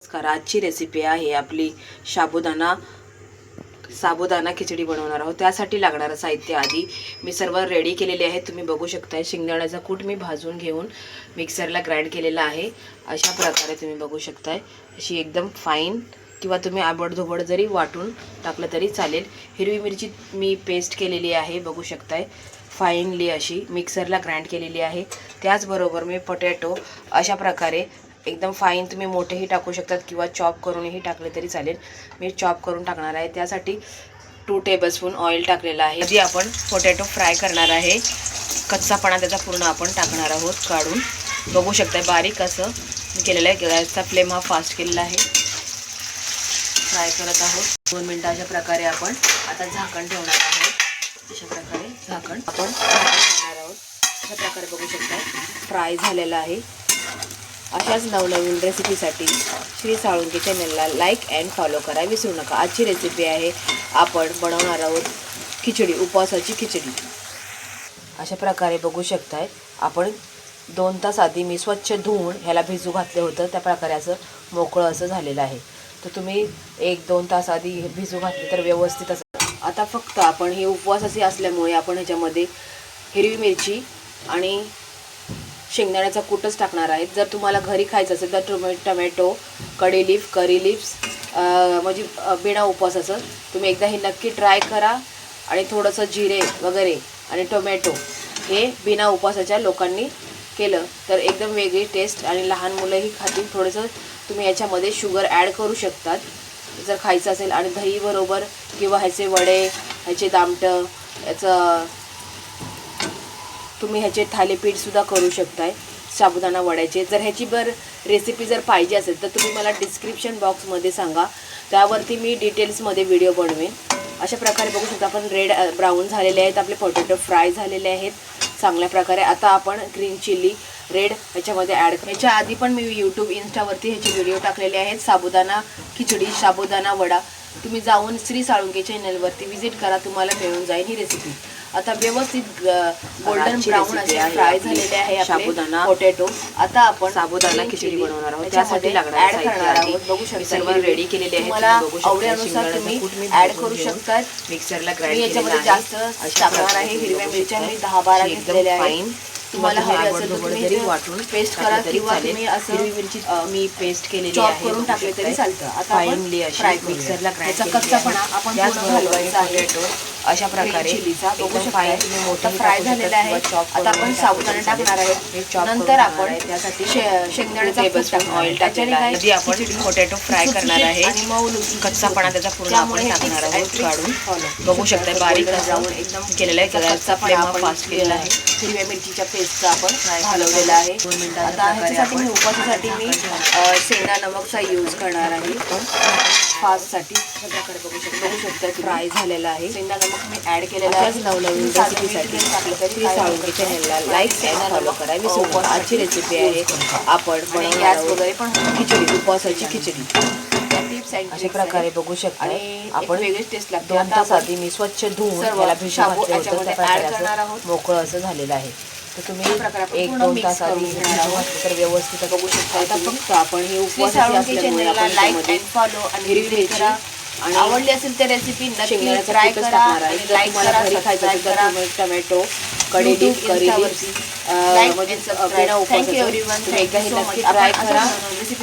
नमस्कार. आजची रेसिपी आहे आपली साबुदाणा खिचडी बनवणार आहोत. त्यासाठी लागणारं साहित्य आधी मी सर्व रेडी केलेले आहे. तुम्ही बघू शकताय शेंगदाण्याचा कूट मी भाजून घेऊन मिक्सरला ग्राइंड केलेला आहे. अशा प्रकारे तुम्ही बघू शकताय. अशी एकदम फाईन किंवा तुम्ही आबडधोबड जरी वाटून टाकलं तरी चालेल. हिरवी मिरची मी पेस्ट केलेली आहे, बघू शकताय. फाईनली अशी मिक्सरला ग्राइंड केलेली आहे. त्याचबरोबर मी पोटॅटो अशा प्रकारे एकदम फाईन तुम्ही मोठेही टाकू शकतात किंवा चॉप करूनही टाकले तरी चालेल. मी चॉप करून टाकणार आहे. त्यासाठी 2 टेबलस्पून ऑइल टाकलेलं आहे. आधी आपण पोटॅटो फ्राय करणार आहे. कच्चापणा त्याचा पूर्ण आपण टाकणार आहोत काढून. बघू शकता बारीक असं केलेलं आहे. गॅसचा फ्लेम हा फास्ट केलेला आहे. फ्राय करत आहोत 2 मिनटं. अशा प्रकारे आपण आता झाकण ठेवणार आहोत. अशा प्रकारे झाकण आपण ठेवणार आहोत. अशा प्रकारे बघू शकता फ्राय झालेलं आहे. अशाच नवनवीन रेसिपीसाठी श्री साळुंके चॅनलला लाईक अँड फॉलो करा विसरू नका. आजची रेसिपी आहे, आपण बनवणार आहोत खिचडी, उपवासाची खिचडी. अशा प्रकारे बघू शकताय आपण 2 तास आधी मी स्वच्छ धुवून ह्याला भिजू घातले होतं. त्या प्रकारे असं मोकळं असं झालेलं आहे. तर तुम्ही 1-2 तास आधी भिजू घातले तर व्यवस्थित असं. आता फक्त आपण हे उपवासाचे असल्यामुळे आपण ह्याच्यामध्ये हिरवी मिरची आणि शेंगदाण्याचा कूटच टाकणार आहेत. जर तुम्हाला घरी खायचं असेल तर टोमॅटो, करी लिव्स म्हणजे बिना उपवासाचं तुम्ही एकदा हे नक्की ट्राय करा. आणि थोडंसं जिरे वगैरे आणि टोमॅटो हे बिना उपवासाच्या लोकांनी केलं तर एकदम वेगळी टेस्ट आणि लहान मुलंही खातील. थोडंसं तुम्ही याच्यामध्ये शुगर ॲड करू शकतात जर खायचं असेल. आणि दही बरोबर किंवा ह्याचे वडे, ह्याचे दामटं, याचं तुम्ही ह्याचे थालीपीठसुद्धा करू शकताय, साबुदाणा वड्याचे. जर ह्याची रेसिपी जर पाहिजे असेल तर तुम्ही मला डिस्क्रिप्शन बॉक्समध्ये सांगा, त्यावरती मी डिटेल्समध्ये व्हिडिओ बनवेन. अशा प्रकारे बघू शकता आपण रेड ब्राऊन झालेले आहेत. आपले पोटॅटो फ्राय झालेले आहेत चांगल्या प्रकारे. आता आपण ग्रीन चिली रेड ह्याच्यामध्ये ॲड. ह्याच्या आधी पण मी यूट्यूब इंस्टावरती ह्याचे व्हिडिओ टाकलेले आहेत. साबुदाणा खिचडी, साबुदाणा वडा. तुम्ही जाऊन श्री साळुंके चॅनलवरती व्हिजिट करा, तुम्हाला मिळून जाईल ही रेसिपी. आता व्यवस्थित गोल्डन ब्राऊन असे फ्राय झालेले आहे साबुदाणा पोटॅटो. आता आपण साबुदाणा खिचडी बनवणार आहोत. त्यासाठी लागणार साहित्य बघू शकता सर्व रेडी केलेले आहे. तुम्हाला आवडीनुसार तुम्ही ॲड करू शकता. मिक्सरला ग्राइंड याच्यामध्ये जास्त टाकणार आहे. हिरव्या मिरच्या मी 10-12 घेतलेल्या आहेत. तुम्हाला हवे असेल तर तुम्ही वाटून पेस्ट करा किंवा तुम्ही असं हिरवी मिरची मी पेस्ट केलेली आहे करून टाकले तरी चालतं. आता फाईनली अशी मिक्सरला ग्राइंड कच्चापणा आपण पूर्ण घालवायचा आहे. अशा प्रकारे एकदम फाईन तुम्ही मोठा फ्राय झालेला आहे. आता आपण साबुदाणा टाकणार आहे. नंतर आपण त्यासाठी शेंगदाण्याचा ऑइल टाकलेला आहे. आधी आपण पोटॅटो फ्राय करणार आहे आणि मऊ कच्चापणा त्याचा पूर्ण आपण टाकणार आहोत काढून. बघू शकता बारीक ब्राऊन एकदम केलेला आहे. गॅसचा फ्लेम फास्ट केलेला आहे. हिरव्या मिरचीच्या पेस्टचा आपण घालवलेला आहे. 2 मिनिटं. आता ह्याच्यासाठी मी उपवासासाठी मी शेंगा नमकचा यूज करणार आहे. फास्टसाठी अशा प्रकारे बघू शकता फ्राय झालेला आहे. शेंगा नमक मी ॲड केलेला आहे. नवनवीन रेसिपीसाठी श्री साळुंके चॅनलला लाईक अँड फॉलो करा विसरू नका. आजची रेसिपी आहे, आपण गॅस वगैरे पण खिचडी, उपवासाची खिचडी. अशा प्रकारे बघू शकता. आणि आपण वेगळीच टेस्ट लागते. 2 तास आधी मी स्वच्छ धुवून त्याला भिजू घातले होते. त्या प्रकारे मोकळं असं झालेलं आहे. तर तुम्ही 1-2 तास आधी तर व्यवस्थित बघू शकता. आता फक्त आपण हे उपवासाची असल्यामुळे आपण लाईक अँड फॉलो आणि हिरवी मिरची आणि आवडली असेल तर रेसिपी नक्की ट्राय करा. आणि लाईक करा, सबस्क्राईब करा. टोमॅटो, करी लिव्स म्हणजे बिना उपवासाचं तुम्ही एकदा हे नक्की ट्राय करा.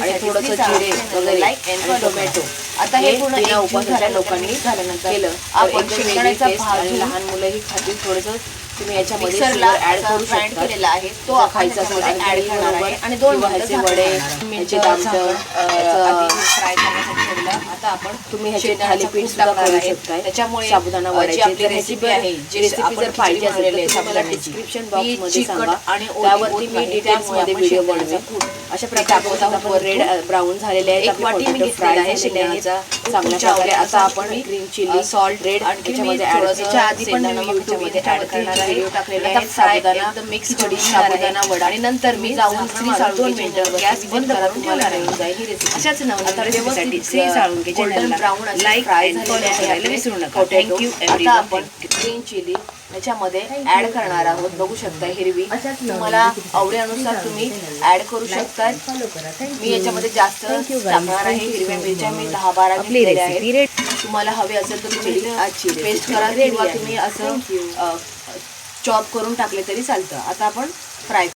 आणि थोडंसं जिरे वगैरे आणि टोमॅटो. आता हे पूर्ण बिना उपवासाच्या लोकांनी झाल्यानंतर केलं आपण शेंगदाण्याचा भाजून लहान मुलंही खातील. थोडंसं तुम्ही याच्यामध्ये ॲड करू शकता केलेला आहे तो खायचा असेल ॲड करणार आहे. आणि 2 ह्याचे वडे, ह्याचे दामटं फ्राय करण्यासाठी ठेवलं. आता आपण तुम्ही ह्याचे थालीपीठ सुद्धा करू शकता. त्याच्यामुळे साबुदाणा वड्याची आपली रेसिपी आहे. जी रेसिपी जर पाहिजे असेल तर डिस्क्रिप्शन बॉक्समध्ये सांगा आणि त्यावरती मी डिटेल्समध्ये व्हिडिओ बनवेन. अशा प्रकारे आपण रेड ब्राऊन झालेले आहे. 1 वाटी मी घेतलेला आहे शेंगदाण्याचा चांगल्या प्रकारे. आता आपण ग्रीन चिली, सॉल्ट, रेड आणि त्याच्यामध्ये ॲड करायचं. आधी पण मी यूट्यूबमध्ये ॲड करणार व्हिडिओ टाकलेले आहेत. साबुदाणा एकदम मिक्स करून साबुदाणा वडा. आणि नंतर मी जाऊन श्री साळुंके 2 मिनिटं गॅस बंद करा, तुम्हाला मिळून जाईल ही रेसिपी. अशाच नवनवीन रेसिपीसाठी Shri Salunke golden brown fry झालेले आहे विसरू नका. थँक्यू. आता आपण ग्रीन चिली याच्यामध्ये ऍड करणार आहोत. बघू शकता हिरवी, तुम्हाला आवडीनुसार तुम्ही ऍड करू शकता. मी याच्यामध्ये जास्त टाकणार आहे. हिरव्या मिरच्या मी 10-12 घेतलेल्या आहेत. तुम्हाला हवे असेल तर तुम्ही पेस्ट करा किंवा तुम्ही असं चॉप करून टाकले तरी चालतं. आता आपण फ्राय